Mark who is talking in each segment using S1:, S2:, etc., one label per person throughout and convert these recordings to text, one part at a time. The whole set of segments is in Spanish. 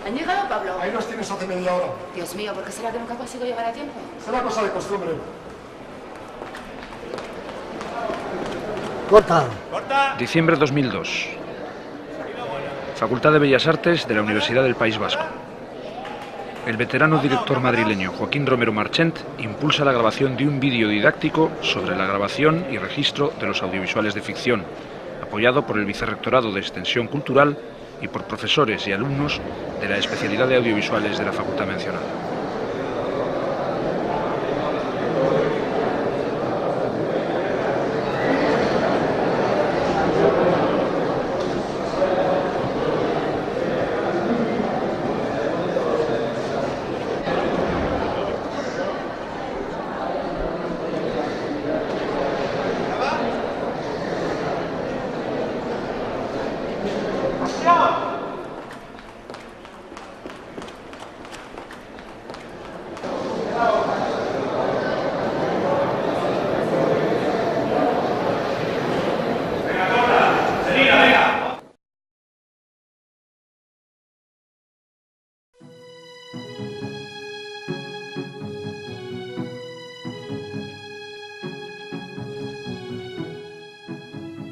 S1: ¿Han llegado, Pablo?
S2: Ahí los tienes hace media hora.
S1: Dios mío, ¿por qué será que nunca consigo llegar a tiempo?
S2: Será cosa de costumbre.
S3: Corta.
S4: Diciembre 2002. Facultad de Bellas Artes de la Universidad del País Vasco. El veterano director madrileño Joaquín Romero Marchent impulsa la grabación de un vídeo didáctico sobre la grabación y registro de los audiovisuales de ficción, apoyado por el Vicerrectorado de Extensión Cultural y por profesores y alumnos de la especialidad de audiovisuales de la facultad mencionada.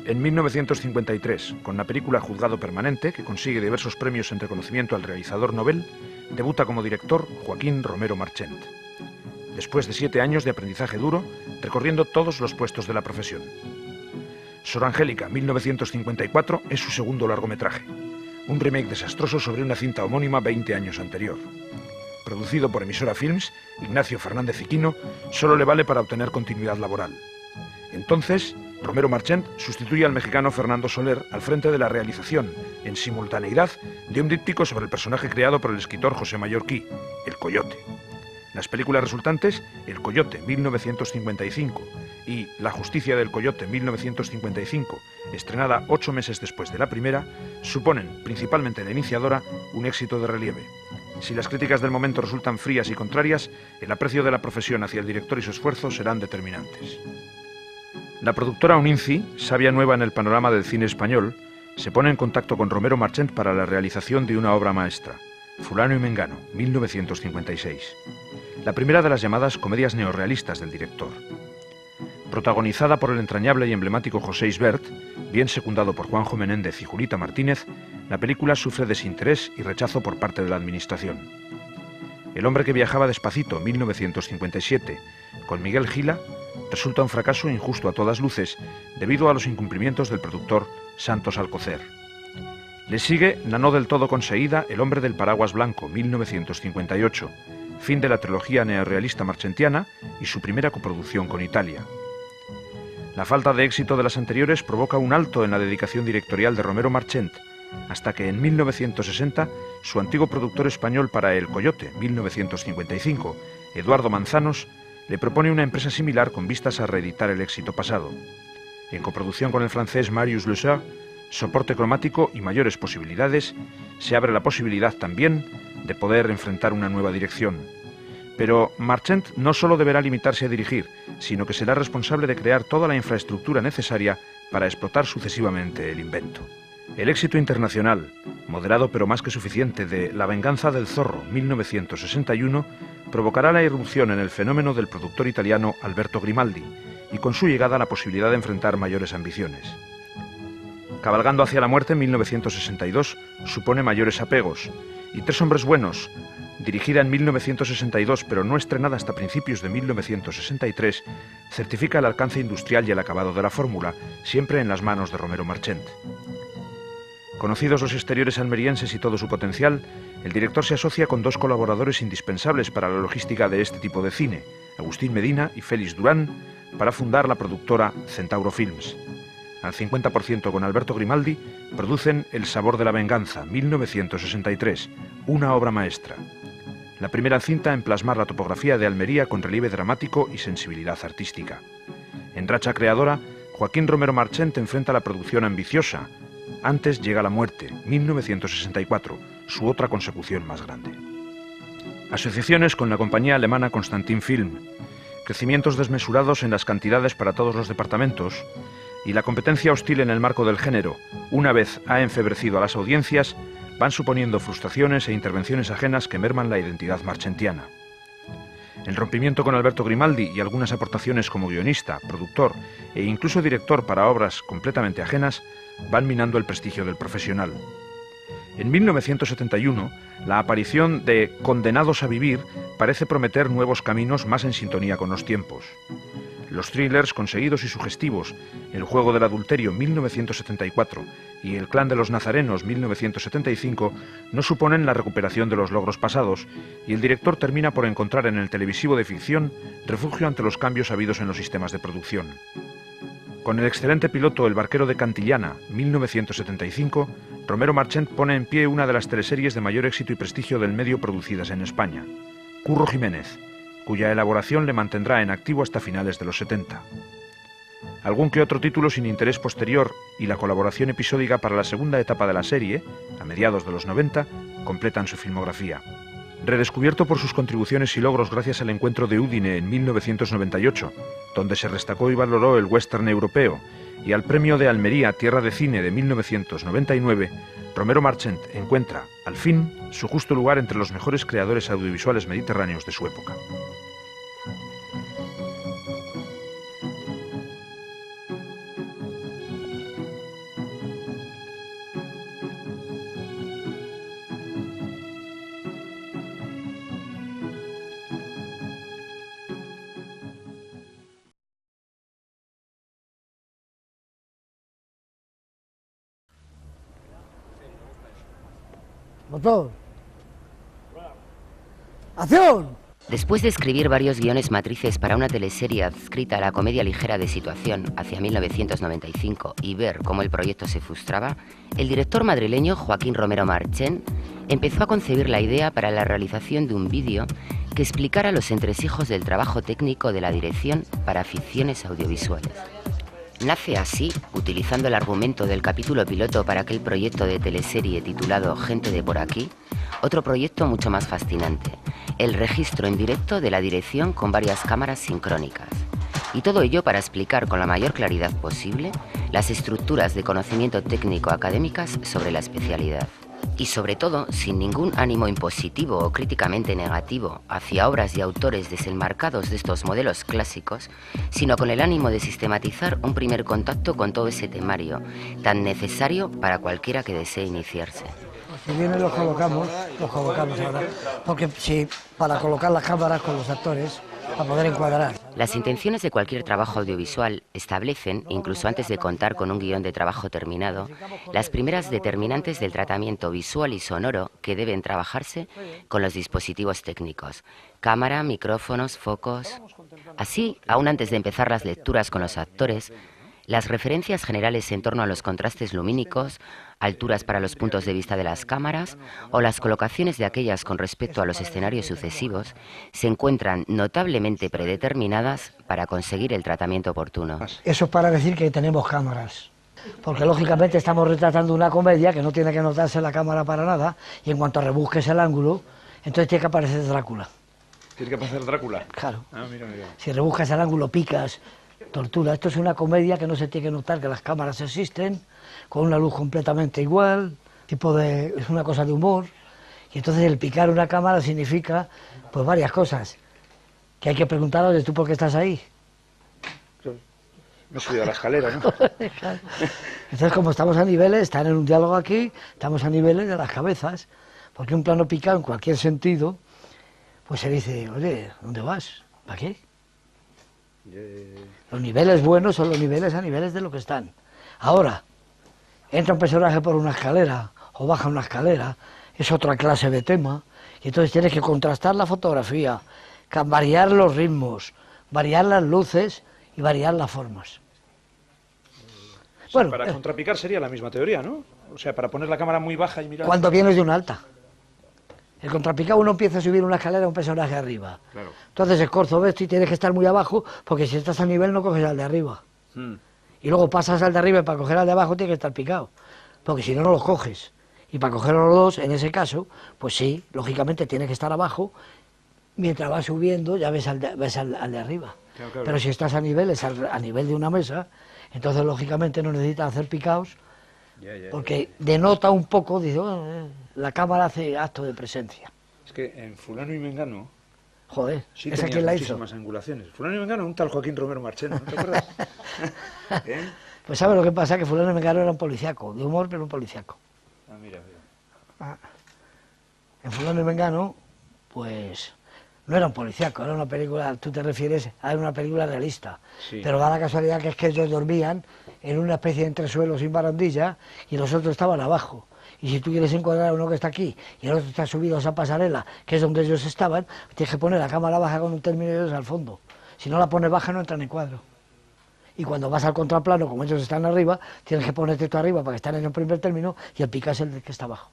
S4: En 1953, con la película Juzgado Permanente, que consigue diversos premios en reconocimiento al realizador novel, debuta como director Joaquín Romero Marchent. Después de 7 años de aprendizaje duro, recorriendo todos los puestos de la profesión. Sor Angélica, 1954, es su segundo largometraje, un remake desastroso sobre una cinta homónima 20 años anterior. Producido por Emisora Films, Ignacio Fernández Iquino solo le vale para obtener continuidad laboral. Entonces, Romero Marchent sustituye al mexicano Fernando Soler al frente de la realización, en simultaneidad, de un díptico sobre el personaje creado por el escritor José Mallorquí, El Coyote. Las películas resultantes, El Coyote, 1955, y La Justicia del Coyote, 1955, estrenada 8 meses después de la primera, suponen, principalmente la iniciadora, un éxito de relieve. Si las críticas del momento resultan frías y contrarias, el aprecio de la profesión hacia el director y su esfuerzo serán determinantes. La productora Uninci, sabia nueva en el panorama del cine español, se pone en contacto con Romero Marchent para la realización de una obra maestra, Fulano y Mengano, 1956. La primera de las llamadas comedias neorrealistas del director. Protagonizada por el entrañable y emblemático José Isbert, bien secundado por Juanjo Menéndez y Julita Martínez, la película sufre desinterés y rechazo por parte de la administración. El hombre que viajaba despacito, 1957, con Miguel Gila, resulta un fracaso injusto a todas luces debido a los incumplimientos del productor Santos Alcocer. Le sigue la no del todo conseguida El hombre del paraguas blanco, 1958, fin de la trilogía neorrealista marchentiana y su primera coproducción con Italia. La falta de éxito de las anteriores provoca un alto en la dedicación directorial de Romero Marchent, hasta que en 1960 su antiguo productor español para El Coyote, 1955, Eduardo Manzanos, le propone una empresa similar con vistas a reeditar el éxito pasado. En coproducción con el francés Marius Lessard, soporte cromático y mayores posibilidades, se abre la posibilidad también de poder enfrentar una nueva dirección. Pero Marchent no solo deberá limitarse a dirigir, sino que será responsable de crear toda la infraestructura necesaria para explotar sucesivamente el invento. El éxito internacional, moderado pero más que suficiente, de La venganza del zorro, 1961, provocará la irrupción en el fenómeno del productor italiano Alberto Grimaldi, y con su llegada la posibilidad de enfrentar mayores ambiciones. Cabalgando hacia la muerte, en 1962, supone mayores apegos, y Tres hombres buenos, dirigida en 1962 pero no estrenada hasta principios de 1963, certifica el alcance industrial y el acabado de la fórmula, siempre en las manos de Romero Marchent. Conocidos los exteriores almerienses y todo su potencial, el director se asocia con 2 colaboradores indispensables para la logística de este tipo de cine, Agustín Medina y Félix Durán, para fundar la productora Centauro Films. Al 50% con Alberto Grimaldi, producen El sabor de la venganza, 1963, una obra maestra. La primera cinta en plasmar la topografía de Almería con relieve dramático y sensibilidad artística. En racha creadora, Joaquín Romero Marchent enfrenta la producción ambiciosa. Antes llega la muerte, 1964, su otra consecución más grande. Asociaciones con la compañía alemana Constantin Film, crecimientos desmesurados en las cantidades para todos los departamentos y la competencia hostil en el marco del género, una vez ha enfebrecido a las audiencias, van suponiendo frustraciones e intervenciones ajenas que merman la identidad marchentiana. El rompimiento con Alberto Grimaldi y algunas aportaciones como guionista, productor e incluso director para obras completamente ajenas van minando el prestigio del profesional. En 1971, la aparición de Condenados a vivir parece prometer nuevos caminos más en sintonía con los tiempos. Los thrillers conseguidos y sugestivos, El juego del adulterio 1974 y El clan de los nazarenos 1975 no suponen la recuperación de los logros pasados y el director termina por encontrar en el televisivo de ficción refugio ante los cambios habidos en los sistemas de producción. Con el excelente piloto El barquero de Cantillana 1975, Romero Marchent pone en pie una de las teleseries de mayor éxito y prestigio del medio producidas en España, Curro Jiménez, cuya elaboración le mantendrá en activo hasta finales de los 70. Algún que otro título sin interés posterior y la colaboración episódica para la segunda etapa de la serie, a mediados de los 90, completan su filmografía. Redescubierto por sus contribuciones y logros gracias al encuentro de Udine en 1998, donde se destacó y valoró el western europeo, y al premio de Almería Tierra de Cine de 1999, Romero Marchent encuentra, al fin, su justo lugar entre los mejores creadores audiovisuales mediterráneos de su época.
S3: Motor. ¡Acción!
S5: Después de escribir varios guiones matrices para una teleserie adscrita a la comedia ligera de situación hacia 1995 y ver cómo el proyecto se frustraba, el director madrileño Joaquín Romero Marchent empezó a concebir la idea para la realización de un vídeo que explicara los entresijos del trabajo técnico de la dirección para ficciones audiovisuales. Nace así, utilizando el argumento del capítulo piloto para aquel proyecto de teleserie titulado Gente de por aquí, otro proyecto mucho más fascinante, el registro en directo de la dirección con varias cámaras sincrónicas. Y todo ello para explicar con la mayor claridad posible las estructuras de conocimiento técnico académicas sobre la especialidad. Y sobre todo, sin ningún ánimo impositivo o críticamente negativo hacia obras y autores desenmarcados de estos modelos clásicos, sino con el ánimo de sistematizar un primer contacto con todo ese temario, tan necesario para cualquiera que desee iniciarse.
S3: Si vienen los colocamos ahora, porque sí, para colocar las cámaras con los actores, para poder encuadrar.
S5: Las intenciones de cualquier trabajo audiovisual establecen, incluso antes de contar con un guión de trabajo terminado, las primeras determinantes del tratamiento visual y sonoro que deben trabajarse con los dispositivos técnicos: cámara, micrófonos, focos. Así, aún antes de empezar las lecturas con los actores, las referencias generales en torno a los contrastes lumínicos, alturas para los puntos de vista de las cámaras o las colocaciones de aquellas con respecto a los escenarios sucesivos se encuentran notablemente predeterminadas para conseguir el tratamiento oportuno.
S3: Eso es para decir que tenemos cámaras, porque lógicamente estamos retratando una comedia que no tiene que notarse la cámara para nada, y en cuanto rebusques el ángulo, entonces tiene que aparecer Drácula.
S4: ¿Tiene que aparecer Drácula?
S3: Claro.
S4: Ah, mira.
S3: Si rebuscas el ángulo, picas, tortura. Esto es una comedia que no se tiene que notar que las cámaras existen, con una luz completamente igual, es una cosa de humor, y entonces el picar una cámara significa pues varias cosas, que hay que preguntar, oye, ¿tú por qué estás ahí?
S4: Me he subido a la escalera, ¿no?
S3: Entonces, como estamos a niveles, están en un diálogo aquí, estamos a niveles de las cabezas, porque un plano picado en cualquier sentido, pues se dice, oye, ¿dónde vas? ¿Para qué? Los niveles buenos son los niveles a niveles de lo que están. Ahora, entra un personaje por una escalera o baja una escalera, es otra clase de tema, y entonces tienes que contrastar la fotografía, variar los ritmos, variar las luces y variar las formas.
S4: Bueno, para contrapicar sería la misma teoría, ¿no? O sea, para poner la cámara muy baja y mirar...
S3: Cuando vienes de una alta. El contrapicado uno empieza a subir una escalera a un personaje arriba. Claro. Entonces es corzo esto y tienes que estar muy abajo, porque si estás a nivel no coges al de arriba. Y luego pasas al de arriba y para coger al de abajo tienes que estar picado, porque si no, no los coges. Y para coger a los dos, en ese caso, pues sí, lógicamente tienes que estar abajo, mientras vas subiendo ya ves al de arriba. Claro. Pero si estás a nivel de una mesa, entonces lógicamente no necesitas hacer picados, Porque denota un poco, dice, bueno, la cámara hace acto de presencia.
S4: Es que en Fulano y Mengano...
S3: Joder,
S4: Sí,
S3: ¿esa
S4: tenía
S3: quién la hizo?
S4: muchísimas angulaciones. Fulano y Mengano, un tal Joaquín Romero Marchén, ¿no te acuerdas? ¿Eh?
S3: Pues ¿sabes lo que pasa? Que Fulano y Mengano era un policíaco, de humor, pero un policíaco.
S4: Ah, mira.
S3: En Fulano y Mengano, pues no era un policíaco, era una película, tú te refieres a una película realista.
S4: Sí.
S3: Pero da la casualidad que es que ellos dormían en una especie de entresuelo sin barandilla y los otros estaban abajo. Y si tú quieres encuadrar a uno que está aquí y el otro está subido a esa pasarela, que es donde ellos estaban, tienes que poner la cámara baja con un término y ellos al fondo. Si no la pones baja no entran en cuadro. Y cuando vas al contraplano, como ellos están arriba, tienes que ponerte tú arriba para que estén en el primer término y el pica es el que está abajo.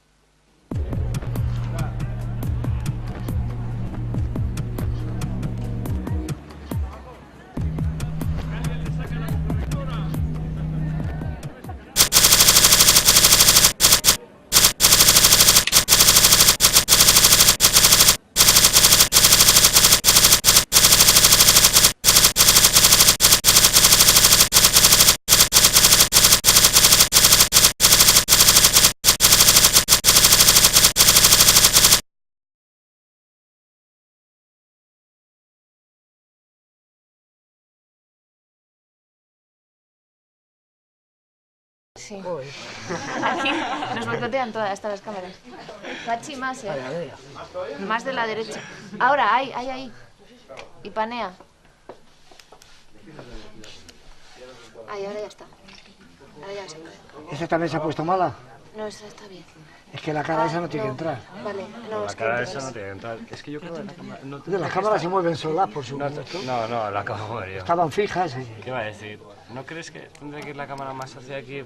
S1: Sí. Aquí nos boicotean todas hasta las cámaras. Pachi más, Más de la derecha. Ahora, ahí. Y panea. Ahí, ahora ya está. Ahora ya se puede.
S3: ¿Esa también se ha puesto mala?
S1: No, esa está bien.
S3: Es que la cara esa no tiene que entrar.
S1: Vale, no,
S6: La
S1: es que
S6: cara
S1: entonces-
S6: esa no tiene que entrar. Es que yo creo que la cámara... No,
S3: Las cámaras se mueven solas, por
S6: no,
S3: supuesto.
S6: no, la acabo de mover yo.
S3: Estaban fijas.
S6: ¿Qué va a decir? ¿No crees que tendría que ir la cámara más hacia aquí?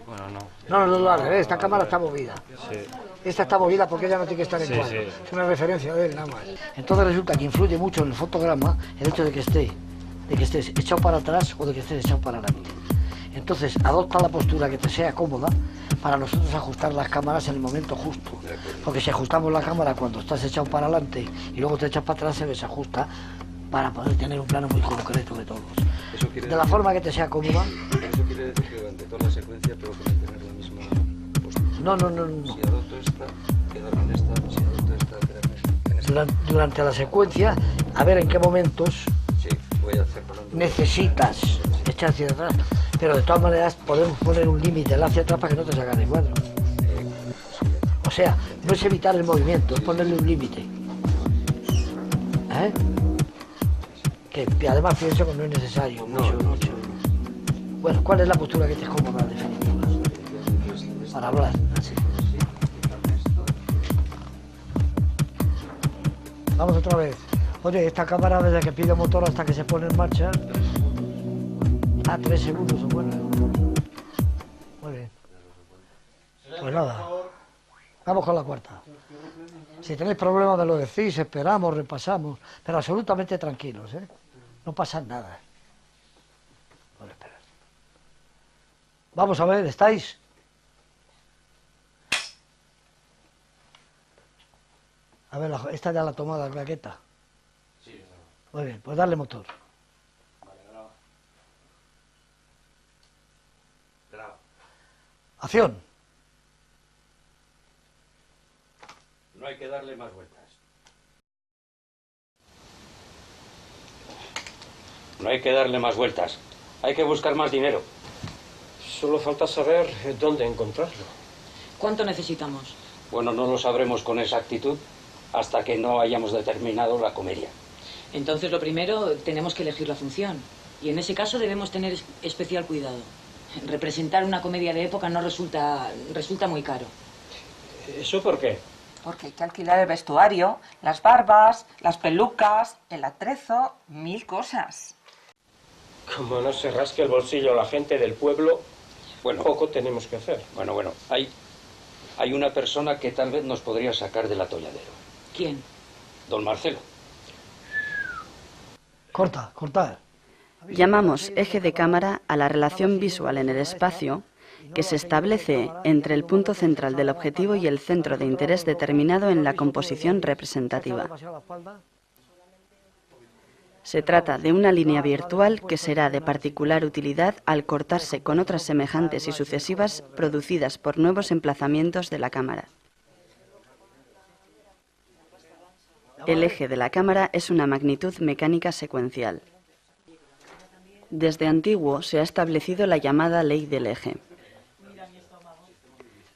S6: Bueno, no.
S3: No, al revés, esta cámara está movida.
S6: Sí.
S3: Esta está movida porque ella no tiene que estar en
S6: Sí,
S3: cuadro.
S6: sí.
S3: Es una referencia de él, nada más. Entonces resulta que influye mucho en el fotograma el hecho de que estés echado para atrás o de que estés echado para adelante. Entonces adopta la postura que te sea cómoda para nosotros ajustar las cámaras en el momento justo. Porque si ajustamos la cámara cuando estás echado para adelante y luego te echas para atrás, se desajusta para poder tener un plano muy concreto de todos. De la forma que te sea cómoda.
S7: Eso quiere decir que durante toda la secuencia tengo que mantener la misma postura.
S3: No.
S7: Si adopto esta, quedarme en esta. Si adopto esta, quedarme en esta.
S3: Durante la secuencia, a ver en qué momentos
S7: Sí, voy a hacer por donde...
S3: necesitas echar hacia atrás. Pero de todas maneras podemos poner un límite hacia atrás para que no te sacan de cuadro. O sea, no es evitar el movimiento, es ponerle un límite. ¿Eh? Que además pienso que no es necesario mucho. Bueno, ¿cuál es la postura que te es cómoda en definitiva? Para hablar. Así. Vamos otra vez. Oye, esta cámara desde que pide motor hasta que se pone en marcha... 3 segundos o bueno. Muy bien. Pues nada. Vamos con la cuarta. Si tenéis problemas me lo decís, esperamos, repasamos, pero absolutamente tranquilos, ¿eh? No pasa nada. Vale, esperad. Vamos a ver, ¿estáis? A ver, esta ya la ha tomado la claqueta. Sí. Muy bien, pues darle motor. Acción.
S7: No hay que darle más vueltas. No hay que darle más vueltas. Hay que buscar más dinero.
S8: Solo falta saber dónde encontrarlo.
S9: ¿Cuánto necesitamos?
S7: Bueno, no lo sabremos con exactitud hasta que no hayamos determinado la comedia.
S9: Entonces, lo primero, tenemos que elegir la función. Y en ese caso debemos tener especial cuidado. Representar una comedia de época no resulta muy caro.
S8: ¿Eso por qué?
S10: Porque hay que alquilar el vestuario, las barbas, las pelucas, el atrezo, 1000 cosas.
S8: Como no se rasque el bolsillo la gente del pueblo,
S7: Bueno,
S8: poco tenemos que hacer.
S7: bueno, hay una persona que tal vez nos podría sacar del atolladero.
S9: ¿Quién?
S7: Don Marcelo.
S3: Cortar.
S11: Llamamos eje de cámara a la relación visual en el espacio que se establece entre el punto central del objetivo y el centro de interés determinado en la composición representativa. Se trata de una línea virtual que será de particular utilidad al cortarse con otras semejantes y sucesivas producidas por nuevos emplazamientos de la cámara. El eje de la cámara es una magnitud mecánica secuencial. Desde antiguo se ha establecido la llamada ley del eje.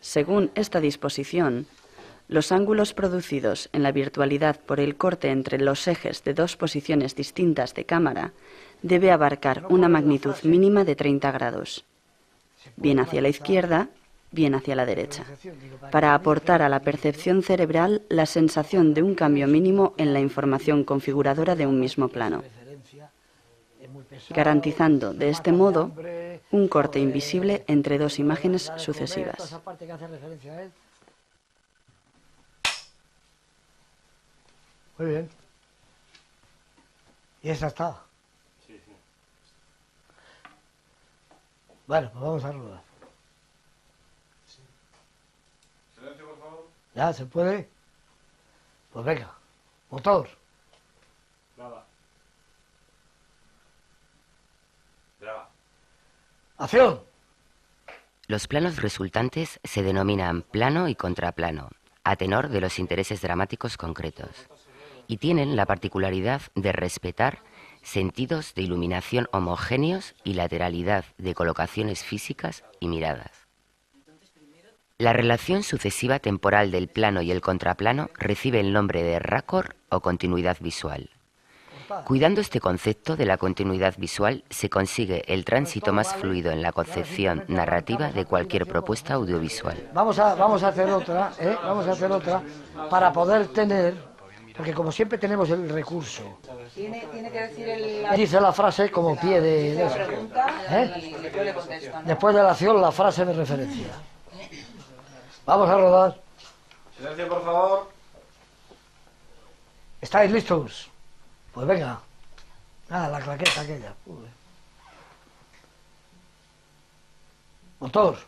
S11: Según esta disposición, los ángulos producidos en la virtualidad por el corte entre los ejes de dos posiciones distintas de cámara debe abarcar una magnitud mínima de 30 grados, bien hacia la izquierda, bien hacia la derecha, para aportar a la percepción cerebral la sensación de un cambio mínimo en la información configuradora de un mismo plano, garantizando de este modo un corte invisible entre dos imágenes sucesivas.
S3: Muy bien. Y esa está.
S6: Sí, sí.
S3: Bueno, pues vamos a rodar.
S6: Sí. Silencio, por favor.
S3: ¿Ya se puede? Pues venga. Motor.
S6: Graba. Graba.
S3: ¡Acción!
S5: Los planos resultantes se denominan plano y contraplano, a tenor de los intereses dramáticos concretos, y tienen la particularidad de respetar sentidos de iluminación homogéneos y lateralidad de colocaciones físicas y miradas. La relación sucesiva temporal del plano y el contraplano recibe el nombre de raccord o continuidad visual. Cuidando este concepto de la continuidad visual, se consigue el tránsito más fluido en la concepción narrativa de cualquier propuesta audiovisual.
S3: Vamos a hacer otra, vamos a hacer otra para poder tener, porque como siempre tenemos el recurso.
S10: Tiene que decir
S3: Dice la frase como pie de
S10: la pregunta y yo le contesto, ¿no?
S3: Después de la acción, la frase de referencia. Vamos a rodar.
S6: Silencio, por favor.
S3: ¿Estáis listos? Pues venga. Nada, la claqueta aquella. Uy. Motor.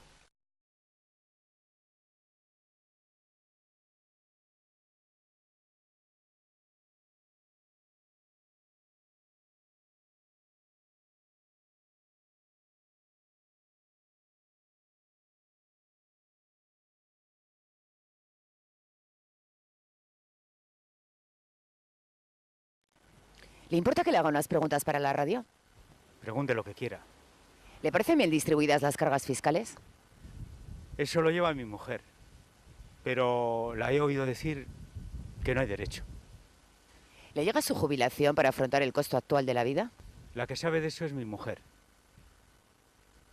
S12: ¿Le importa que le haga unas preguntas para la radio?
S13: Pregunte lo que quiera.
S12: ¿Le parecen bien distribuidas las cargas fiscales?
S13: Eso lo lleva mi mujer, pero la he oído decir que no hay derecho.
S12: ¿Le llega su jubilación para afrontar el costo actual de la vida?
S13: La que sabe de eso es mi mujer.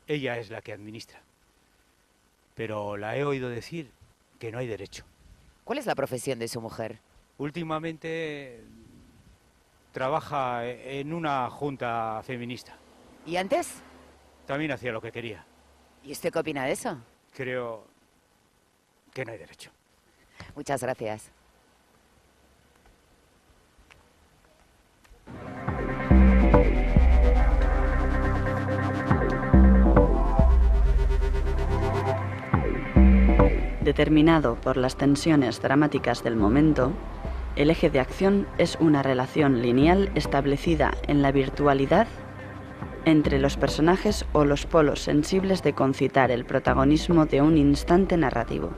S13: Ella es la que administra. Pero la he oído decir que no hay derecho.
S12: ¿Cuál es la profesión de su mujer?
S13: Últimamente trabaja en una junta feminista.
S12: ¿Y antes?
S13: También hacía lo que quería.
S12: ¿Y usted qué opina de eso?
S13: Creo que no hay derecho.
S12: Muchas gracias.
S11: Determinado por las tensiones dramáticas del momento, el eje de acción es una relación lineal establecida en la virtualidad entre los personajes o los polos sensibles de concitar el protagonismo de un instante narrativo.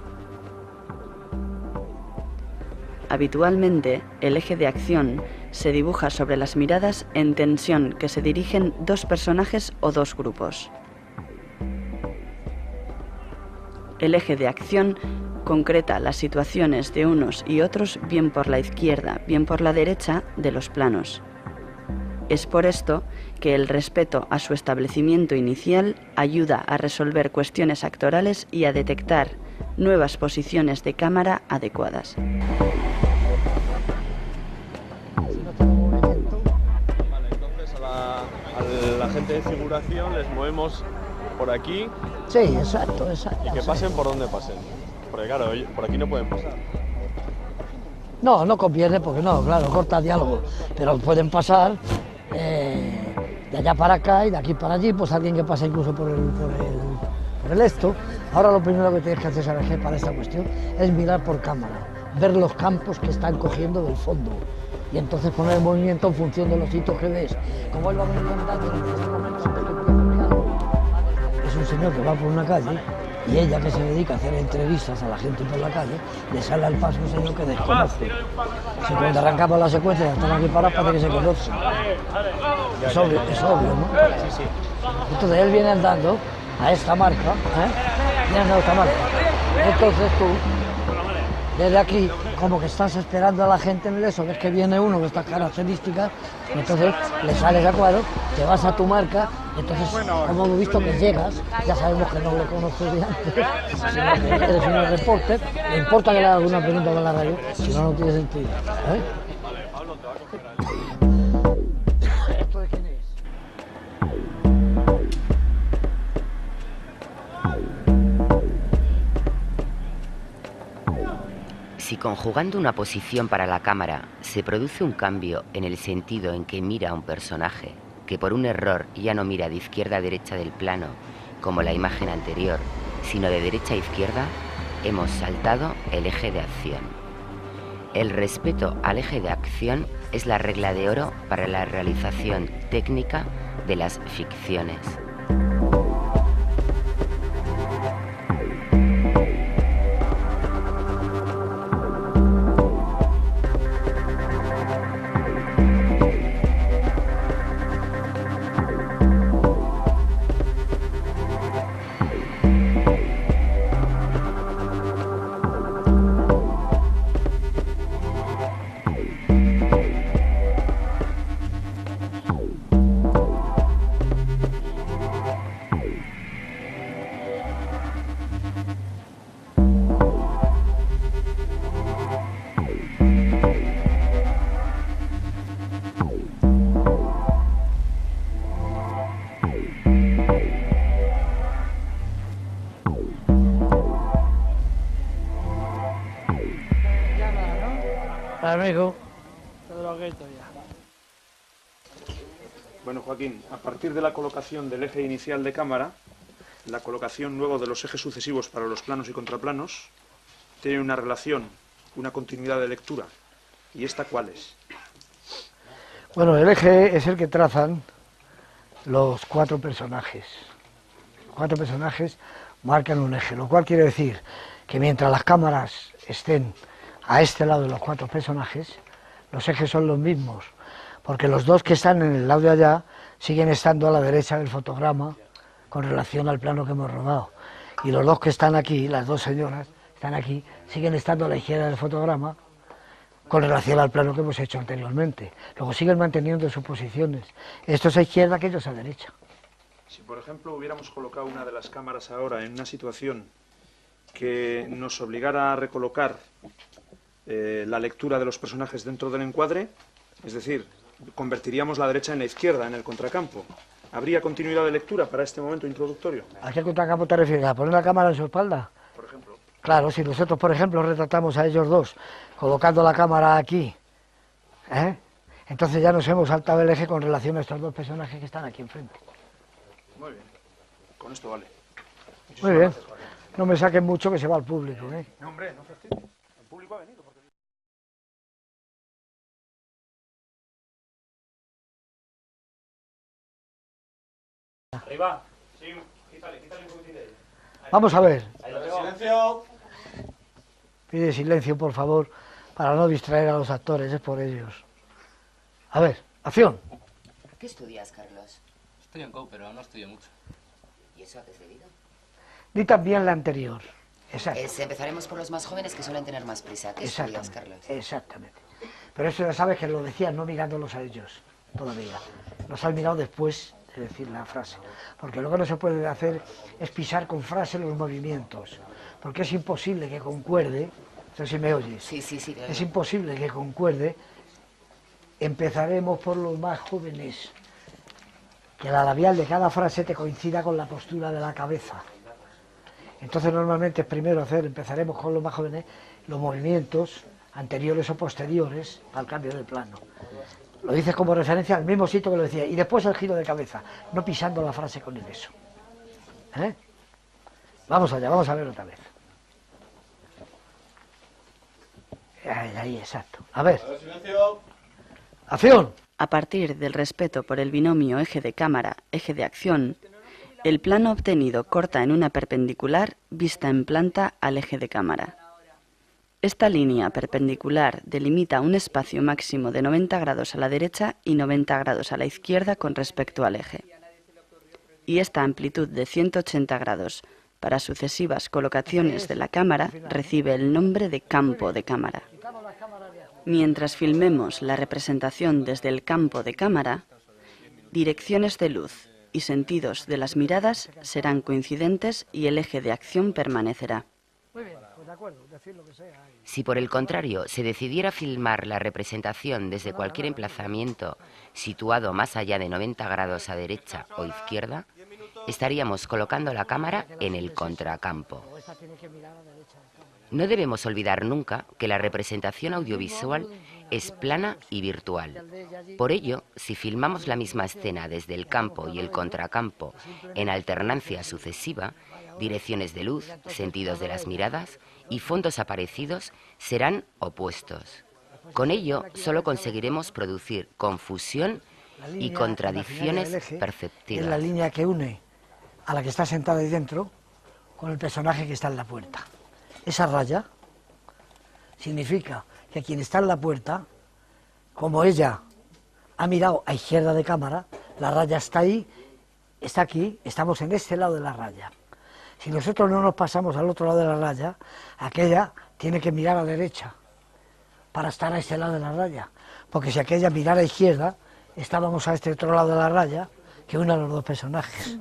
S11: Habitualmente, el eje de acción se dibuja sobre las miradas en tensión que se dirigen dos personajes o dos grupos. El eje de acción concreta las situaciones de unos y otros bien por la izquierda, bien por la derecha de los planos. Es por esto que el respeto a su establecimiento inicial ayuda a resolver cuestiones actorales y a detectar nuevas posiciones de cámara adecuadas.
S14: Vale, entonces a la gente de figuración les movemos por aquí.
S3: Sí, exacto.
S14: Y que pasen por donde pasen. Porque claro, por aquí no pueden pasar.
S3: No, no conviene porque no, claro, corta diálogo. Pero pueden pasar de allá para acá y de aquí para allí, pues alguien que pasa incluso por el esto. Ahora lo primero que tienes que hacer, ¿sabes qué? Para esta cuestión es mirar por cámara, ver los campos que están cogiendo del fondo. y entonces poner el movimiento en función de los hitos que ves. Como él va andando en este momento, es un señor que va por una calle y ella, que se dedica a hacer entrevistas a la gente por la calle, le sale al paso un señor que desconoce. Si cuando arrancamos la secuencia ya están aquí parados, parece que se conocen. Es obvio, ¿no? Entonces él viene andando a esta marca, viene andando a esta marca. Entonces tú, desde aquí, como que estás esperando a la gente en el eso, ves que viene uno con estas características, y entonces le sales a cuadro, te vas a tu marca, y entonces, como hemos visto que llegas, ya sabemos que no le conoces de antes, sino que eres un reporter, le importa que le haga alguna pregunta con la radio, si no, no tiene sentido. ¿Esto de quién es?
S5: Si conjugando una posición para la cámara se produce un cambio en el sentido en que mira a un personaje, que por un error ya no mira de izquierda a derecha del plano, como la imagen anterior, sino de derecha a izquierda, hemos saltado el eje de acción. El respeto al eje de acción es la regla de oro para la realización técnica de las ficciones.
S3: Amigo.
S4: Bueno, Joaquín, a partir de la colocación del eje inicial de cámara, la colocación luego de los ejes sucesivos para los planos y contraplanos, tiene una relación, una continuidad de lectura. ¿Y esta cuál es?
S3: Bueno, el eje es el que trazan los cuatro personajes. Los cuatro personajes marcan un eje, lo cual quiere decir que mientras las cámaras estén a este lado de los cuatro personajes, los ejes son los mismos, porque los dos que están en el lado de allá siguen estando a la derecha del fotograma con relación al plano que hemos rodado, y los dos que están aquí, las dos señoras, están aquí, siguen estando a la izquierda del fotograma con relación al plano que hemos hecho anteriormente. Luego siguen manteniendo sus posiciones, estos a izquierda, aquellos a derecha.
S4: Si, por ejemplo, hubiéramos colocado una de las cámaras ahora en una situación que nos obligara a recolocar la lectura de los personajes dentro del encuadre, es decir, convertiríamos la derecha en la izquierda, en el contracampo. ¿Habría continuidad de lectura para este momento introductorio?
S3: ¿A qué contracampo te refieres? ¿A poner la cámara en su espalda?
S4: Por ejemplo.
S3: Claro, si nosotros, por ejemplo, retratamos a ellos dos, colocando la cámara aquí, entonces ya nos hemos saltado el eje con relación a estos dos personajes que están aquí enfrente.
S4: Muy bien. Con esto vale.
S3: Muy bien. No me saquen mucho que se va al público,
S4: No, hombre, no fastidies. El público ha venido.
S6: Arriba. Sí, quítale un poquitín de ahí.
S3: Vamos a ver.
S6: Silencio.
S3: Pide silencio, por favor, para no distraer a los actores, es por ellos. A ver, acción.
S5: ¿Qué estudias, Carlos?
S15: Estoy en COU, pero no estudio mucho.
S5: ¿Y eso a qué es debido?
S3: Di también la anterior. Exacto.
S5: Empezaremos por los más jóvenes que suelen tener más prisa. ¿Qué estudias, Carlos?
S3: Exactamente. Pero eso ya sabes que lo decían no mirándolos a ellos todavía. Los has mirado después de decir la frase. Porque lo que no se puede hacer es pisar con frase los movimientos. Porque es imposible que concuerde, no sé si me oyes.
S5: Sí.
S3: Es imposible que concuerde. Empezaremos por los más jóvenes. Que la labial de cada frase te coincida con la postura de la cabeza. Entonces normalmente es primero empezaremos con los más jóvenes, los movimientos anteriores o posteriores al cambio del plano. Lo dices como referencia al mismo sitio que lo decía, y después el giro de cabeza, no pisando la frase con el eso. Vamos allá, vamos a ver otra vez. Ahí, exacto. A ver.
S6: Silencio.
S3: ¡Acción!
S11: A partir del respeto por el binomio eje de cámara, eje de acción, el plano obtenido corta en una perpendicular vista en planta al eje de cámara. Esta línea perpendicular delimita un espacio máximo de 90 grados a la derecha y 90 grados a la izquierda con respecto al eje. Y esta amplitud de 180 grados para sucesivas colocaciones de la cámara recibe el nombre de campo de cámara. Mientras filmemos la representación desde el campo de cámara, direcciones de luz y sentidos de las miradas serán coincidentes y el eje de acción permanecerá.
S5: Si por el contrario se decidiera filmar la representación desde cualquier emplazamiento situado más allá de 90 grados a derecha o izquierda, estaríamos colocando la cámara en el contracampo. No debemos olvidar nunca que la representación audiovisual es plana y virtual. Por ello, si filmamos la misma escena desde el campo y el contracampo en alternancia sucesiva, direcciones de luz, sentidos de las miradas y fondos aparecidos serán opuestos. Con ello, solo conseguiremos producir confusión y contradicciones perceptivas.
S3: Es la línea que une a la que está sentada ahí dentro con el personaje que está en la puerta. Esa raya significa que quien está en la puerta, como ella ha mirado a izquierda de cámara, la raya está ahí, está aquí, estamos en este lado de la raya. Si nosotros no nos pasamos al otro lado de la raya, aquella tiene que mirar a la derecha para estar a este lado de la raya. Porque si aquella mirara a izquierda, estábamos a este otro lado de la raya que une a los dos personajes.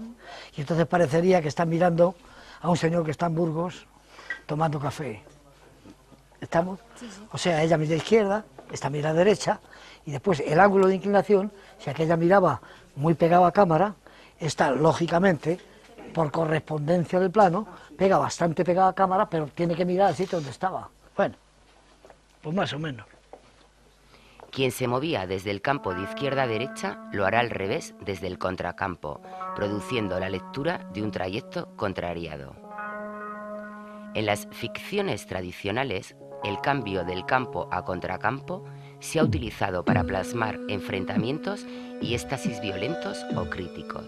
S3: Y entonces parecería que están mirando a un señor que está en Burgos tomando café. ¿Estamos? Sí, sí. O sea, ella mira a izquierda, esta mira a derecha, y después el ángulo de inclinación, si aquella miraba muy pegada a cámara, esta, lógicamente, por correspondencia del plano, pega bastante pegada a cámara, pero tiene que mirar al sitio donde estaba. Bueno, pues más o menos.
S5: Quien se movía desde el campo de izquierda a derecha lo hará al revés desde el contracampo, produciendo la lectura de un trayecto contrariado. En las ficciones tradicionales, el cambio del campo a contracampo se ha utilizado para plasmar enfrentamientos y éxtasis violentos o críticos.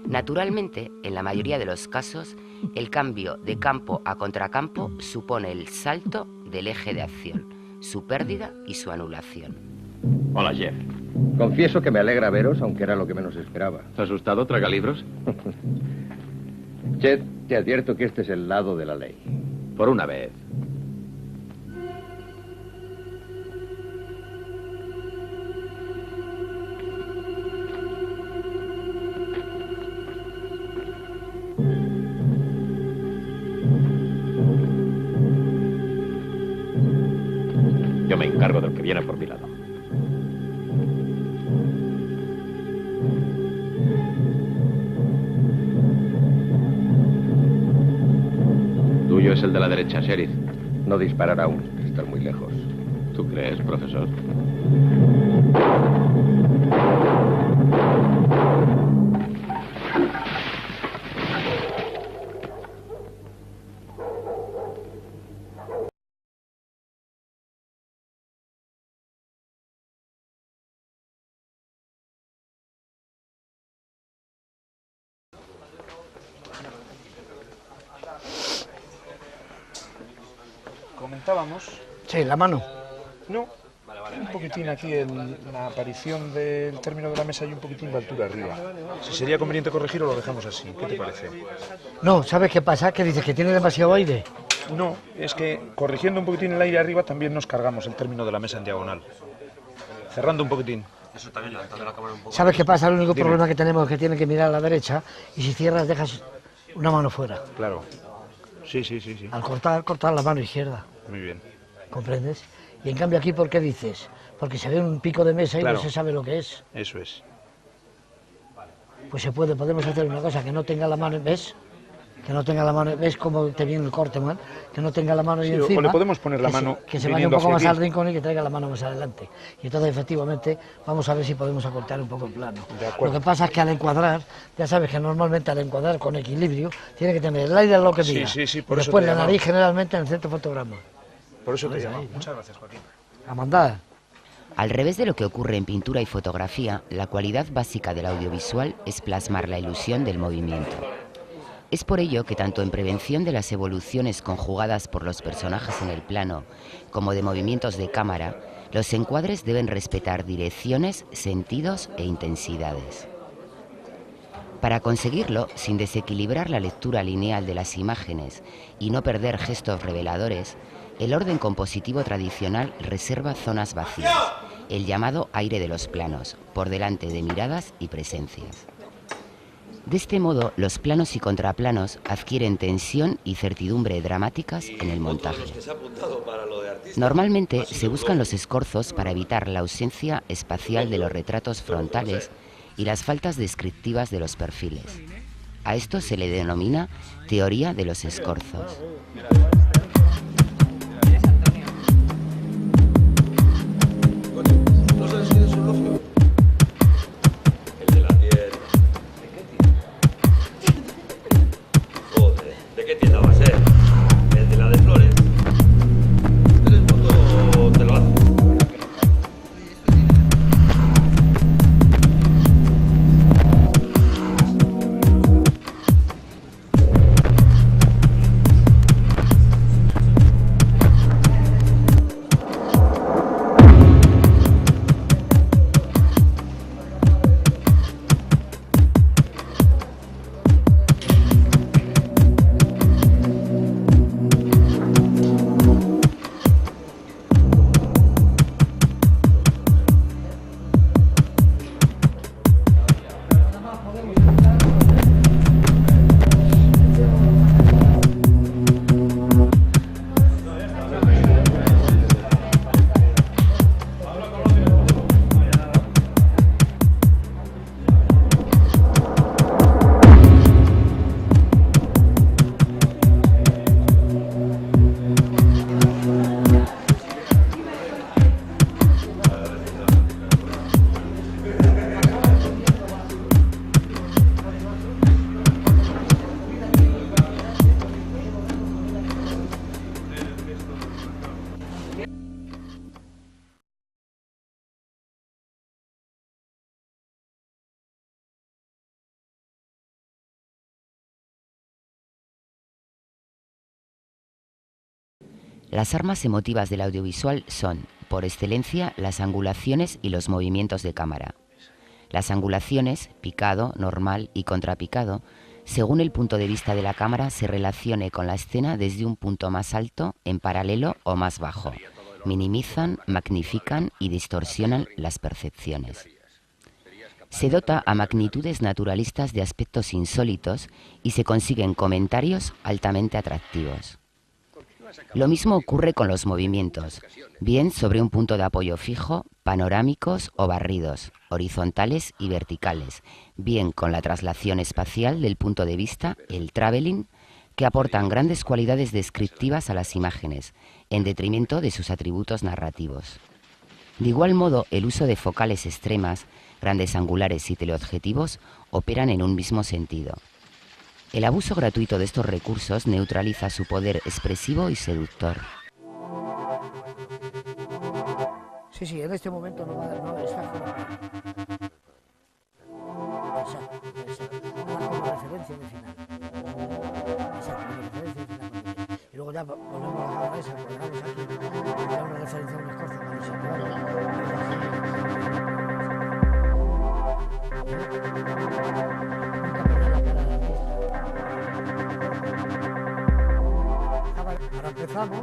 S5: Naturalmente, en la mayoría de los casos, el cambio de campo a contracampo supone el salto del eje de acción, su pérdida y su anulación.
S16: Hola, Jeff. Confieso que me alegra veros, aunque era lo que menos esperaba.
S17: ¿Estás asustado, tragalibros?
S16: Chet, te advierto que este es el lado de la ley.
S17: Por una vez.
S16: Yo me encargo del que viene por mi lado.
S17: Tuyo es el de la derecha, sheriff.
S16: No disparará aún, está muy lejos.
S17: ¿Tú crees, profesor?
S4: Comentábamos...
S3: Sí, la mano.
S4: No, un poquitín aquí en la aparición del término de la mesa y un poquitín de altura arriba. Si sería conveniente corregir o lo dejamos así, ¿qué te parece?
S3: No, ¿sabes qué pasa? ¿Que dices que tiene demasiado aire?
S4: No, es que corrigiendo un poquitín el aire arriba también nos cargamos el término de la mesa en diagonal. Cerrando un poquitín.
S6: Eso también, levantando la cámara un poco.
S3: ¿Sabes qué pasa? El único
S4: Dime.
S3: problema que tenemos es que tiene que mirar a la derecha y si cierras dejas una mano fuera.
S4: Claro. Sí, sí, sí, sí.
S3: Al cortar la mano izquierda.
S4: Muy bien.
S3: ¿Comprendes? Y en cambio aquí, ¿por qué dices? Porque se ve un pico de mesa y
S4: Claro.
S3: no se sabe lo que es.
S4: Eso es.
S3: Pues podemos hacer una cosa, que no tenga la mano, ¿ves? Que no tenga la mano, ¿ves cómo te viene el corte, man? Que no tenga la mano ahí
S4: Sí,
S3: encima.
S4: o le podemos poner la mano
S3: que se vaya un
S4: viniendo
S3: poco más
S4: hacia
S3: al
S4: aquí.
S3: rincón y que traiga la mano más adelante. Y entonces, efectivamente, vamos a ver si podemos acortar un poco el plano.
S4: De acuerdo.
S3: Lo que pasa es que al encuadrar, ya sabes que normalmente al encuadrar con equilibrio, tiene que tener el aire en lo que
S4: Sí,
S3: mira.
S4: sí, sí,
S3: y
S4: por eso
S3: después
S4: te
S3: la
S4: llamaba.
S3: nariz generalmente en el centro fotograma.
S4: Por eso te
S3: ¿Ves
S4: llamo.
S3: ahí, no?
S4: Muchas gracias, Joaquín.
S3: A mandar.
S5: Al revés de lo que ocurre en pintura y fotografía, la cualidad básica del audiovisual es plasmar la ilusión del movimiento. Es por ello que tanto en prevención de las evoluciones conjugadas por los personajes en el plano, como de movimientos de cámara, los encuadres deben respetar direcciones, sentidos e intensidades. Para conseguirlo, sin desequilibrar la lectura lineal de las imágenes y no perder gestos reveladores, el orden compositivo tradicional reserva zonas vacías, el llamado aire de los planos, por delante de miradas y presencias. De este modo, los planos y contraplanos adquieren tensión y certidumbre dramáticas en el montaje. Normalmente se buscan los escorzos para evitar la ausencia espacial de los retratos frontales y las faltas descriptivas de los perfiles. A esto se le denomina teoría de los escorzos.
S18: ¿De qué tienda va a ser? ¿El de la de flores? ¿Tienes foto o te lo haces?
S5: Las armas emotivas del audiovisual son, por excelencia, las angulaciones y los movimientos de cámara. Las angulaciones, picado, normal y contrapicado, según el punto de vista de la cámara se relacione con la escena desde un punto más alto, en paralelo o más bajo. Minimizan, magnifican y distorsionan las percepciones. Se dota a magnitudes naturalistas de aspectos insólitos y se consiguen comentarios altamente atractivos. Lo mismo ocurre con los movimientos, bien sobre un punto de apoyo fijo, panorámicos o barridos, horizontales y verticales, bien con la traslación espacial del punto de vista, el traveling, que aportan grandes cualidades descriptivas a las imágenes, en detrimento de sus atributos narrativos. De igual modo, el uso de focales extremas, grandes angulares y teleobjetivos operan en un mismo sentido. El abuso gratuito de estos recursos neutraliza su poder expresivo y seductor.
S3: Sí, sí, en este momento no está fuera. Exacto. Como referencia de final. Exacto, como referencia de final. Y luego ya ponemos la cámara esa, colgamos aquí, y da una referencia a un escorzo para ese. Ahora empezamos.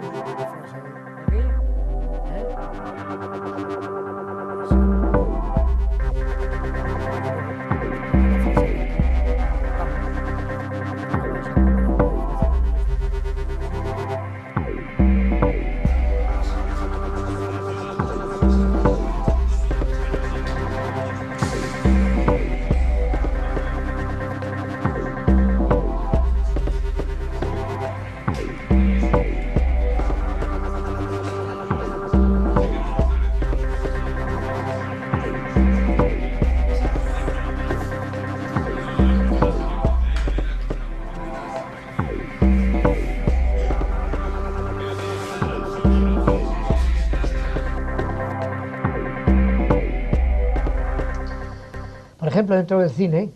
S3: ejemplo, dentro del cine,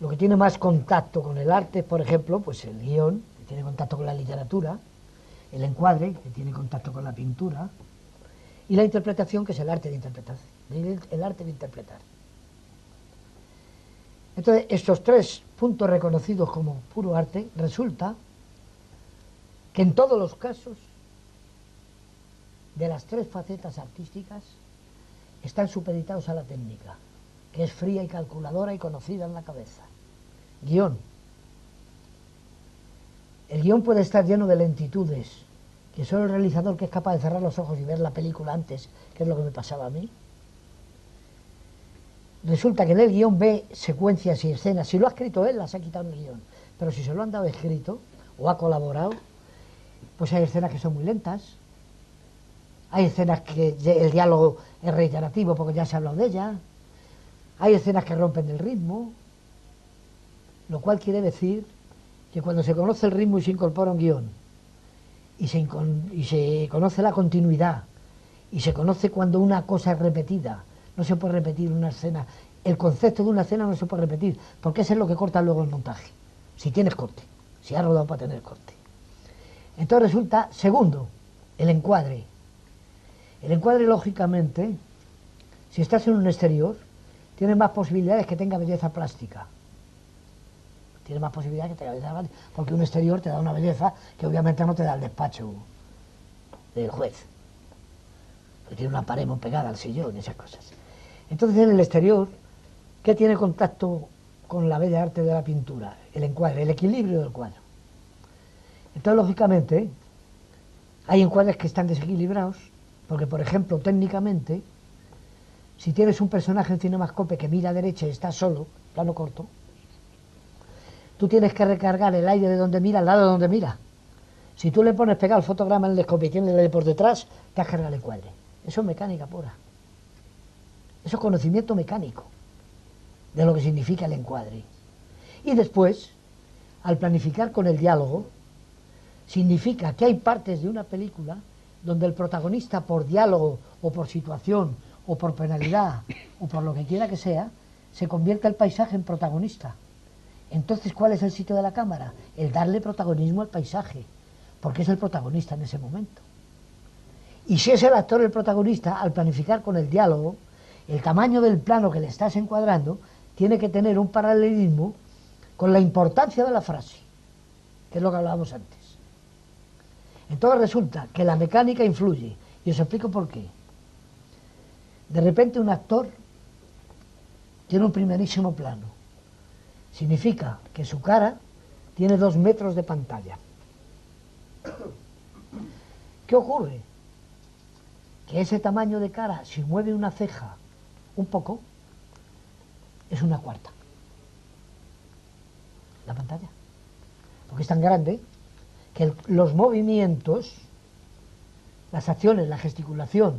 S3: lo que tiene más contacto con el arte, por ejemplo, pues el guión, que tiene contacto con la literatura, el encuadre, que tiene contacto con la pintura, y la interpretación, que es el arte de interpretar, el arte de interpretar. Entonces, estos tres puntos reconocidos como puro arte, resulta que en todos los casos de las tres facetas artísticas están supeditados a la técnica, que es fría y calculadora y conocida en la cabeza. Guión. El guión puede estar lleno de lentitudes, que solo el realizador, que es capaz de cerrar los ojos y ver la película antes, que es lo que me pasaba a mí. Resulta que en el guión ve secuencias y escenas. Si lo ha escrito él, las ha quitado en el guión. Pero si se lo han dado escrito o ha colaborado, pues hay escenas que son muy lentas. Hay escenas que el diálogo es reiterativo porque ya se ha hablado de ella. Hay escenas que rompen el ritmo. Lo cual quiere decir que cuando se conoce el ritmo y se incorpora un guión, y se conoce la continuidad, y se conoce cuando una cosa es repetida, no se puede repetir una escena. El concepto de una escena no se puede repetir, porque eso es lo que corta luego el montaje. Si tienes corte, si has rodado para tener corte. Entonces resulta, segundo, el encuadre. El encuadre, lógicamente, si estás en un exterior, tiene más posibilidades que tenga belleza plástica. Tiene más posibilidades que tenga belleza plástica, porque un exterior te da una belleza que obviamente no te da el despacho del juez. Que tiene una pared muy pegada al sillón y esas cosas. Entonces, en el exterior, ¿qué tiene contacto con la bella arte de la pintura? El encuadre, el equilibrio del cuadro. Entonces, lógicamente, hay encuadres que están desequilibrados, porque, por ejemplo, técnicamente, si tienes un personaje en cinemascope que mira a derecha y está solo, plano corto, tú tienes que recargar el aire de donde mira al lado de donde mira. Si tú le pones pegado el fotograma en el escope y tienes el aire por detrás, te has cargado el encuadre. Eso es mecánica pura. Eso es conocimiento mecánico de lo que significa el encuadre. Y después, al planificar con el diálogo, significa que hay partes de una película donde el protagonista, por diálogo o por situación o por penalidad o por lo que quiera que sea, se convierte el paisaje en protagonista. Entonces, ¿cuál es el sitio de la cámara? El darle protagonismo al paisaje, porque es el protagonista en ese momento. Y si es el actor el protagonista, al planificar con el diálogo, el tamaño del plano que le estás encuadrando tiene que tener un paralelismo con la importancia de la frase, que es lo que hablábamos antes. Entonces resulta que la mecánica influye, y os explico por qué. De repente un actor tiene un primerísimo plano. Significa que su cara tiene 2 metros de pantalla. ¿Qué ocurre? Que ese tamaño de cara, si mueve una ceja un poco, es una cuarta. La pantalla. Porque es tan grande que los movimientos, las acciones, la gesticulación,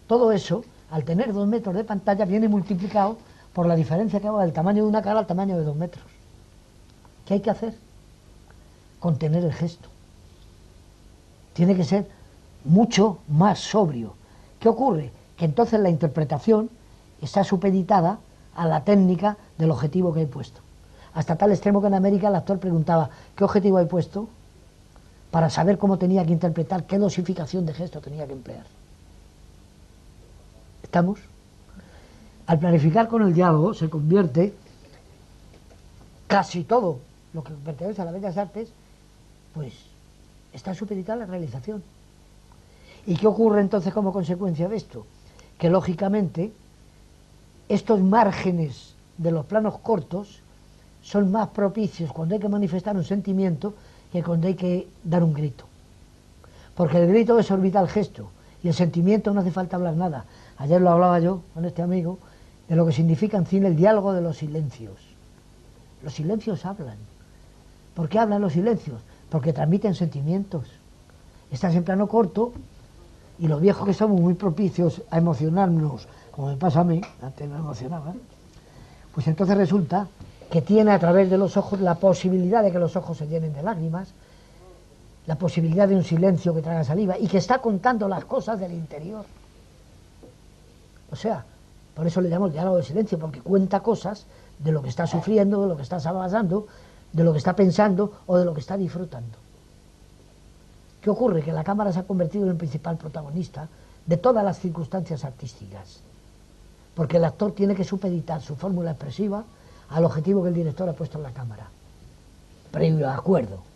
S3: todo eso, al tener 2 metros de pantalla, viene multiplicado por la diferencia que va del tamaño de una cara al tamaño de 2 metros. ¿Qué hay que hacer? Contener el gesto. Tiene que ser mucho más sobrio. ¿Qué ocurre? Que entonces la interpretación está supeditada a la técnica del objetivo que hay puesto. Hasta tal extremo que en América el actor preguntaba ¿qué objetivo hay puesto? Para saber cómo tenía que interpretar, qué dosificación de gesto tenía que emplear. ¿Estamos? Al planificar con el diálogo se convierte casi todo lo que pertenece a las bellas artes, pues está supeditado a la realización. ¿Y qué ocurre entonces como consecuencia de esto? Que lógicamente estos márgenes de los planos cortos son más propicios cuando hay que manifestar un sentimiento que cuando hay que dar un grito. Porque el grito desorbita el gesto y el sentimiento no hace falta hablar nada. Ayer lo hablaba yo con este amigo de lo que significa en cine el diálogo de los silencios. Los silencios hablan. ¿Por qué hablan los silencios? Porque transmiten sentimientos. Estás en plano corto y los viejos que somos muy propicios a emocionarnos, como me pasa a mí, antes me emocionaba, pues entonces resulta que tiene a través de los ojos la posibilidad de que los ojos se llenen de lágrimas, la posibilidad de un silencio que traga saliva y que está contando las cosas del interior. O sea, Por eso le llamo el diálogo de silencio, porque cuenta cosas de lo que está sufriendo, de lo que está pasando, de lo que está pensando o de lo que está disfrutando. ¿Qué ocurre? Que la cámara se ha convertido en el principal protagonista de todas las circunstancias artísticas, porque el actor tiene que supeditar su fórmula expresiva al objetivo que el director ha puesto en la cámara, previo acuerdo.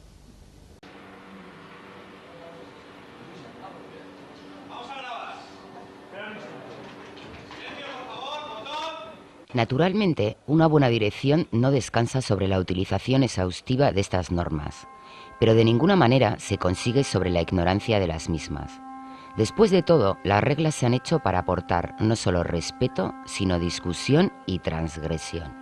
S5: Naturalmente, una buena dirección no descansa sobre la utilización exhaustiva de estas normas, pero de ninguna manera se consigue sobre la ignorancia de las mismas. Después de todo, las reglas se han hecho para aportar no solo respeto, sino discusión y transgresión.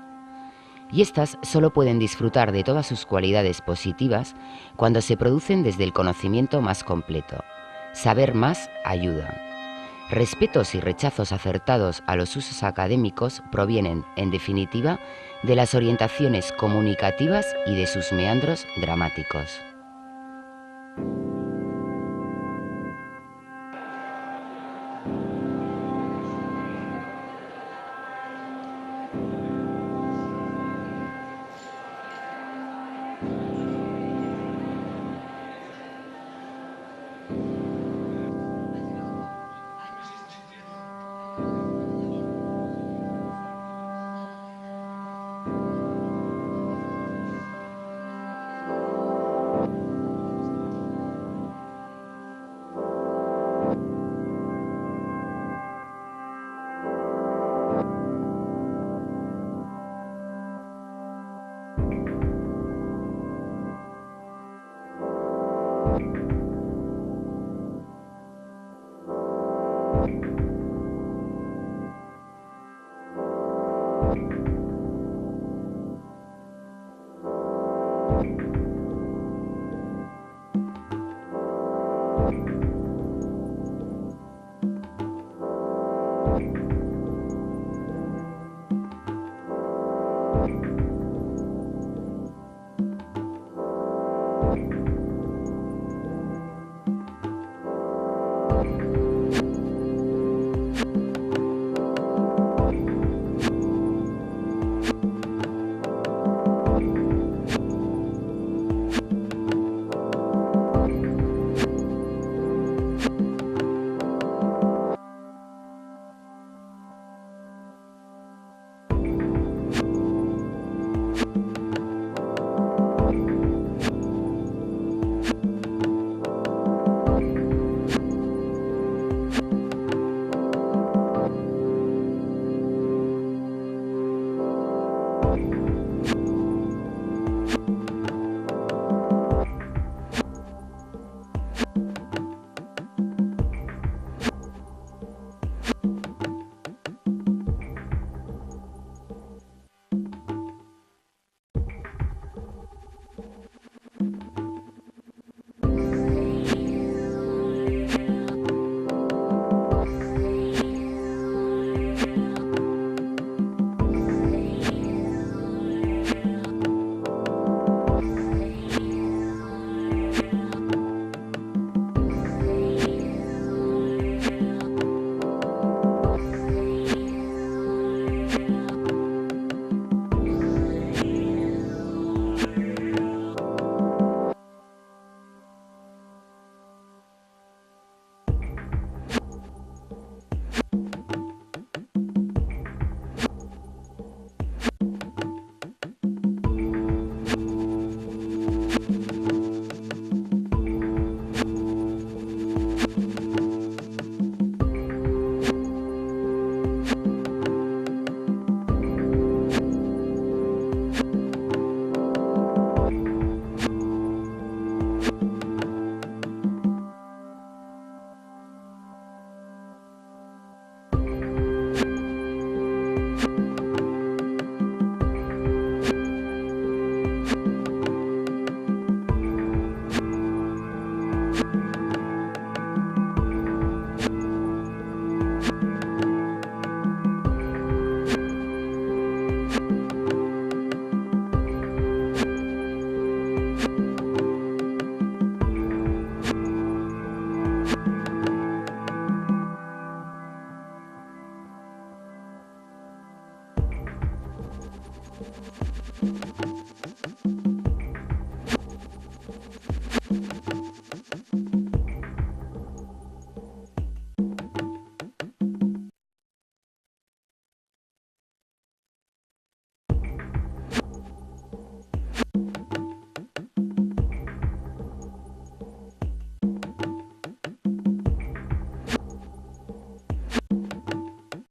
S5: Y estas solo pueden disfrutar de todas sus cualidades positivas cuando se producen desde el conocimiento más completo. Saber más ayuda. Respetos y rechazos acertados a los usos académicos provienen, en definitiva, de las orientaciones comunicativas y de sus meandros dramáticos.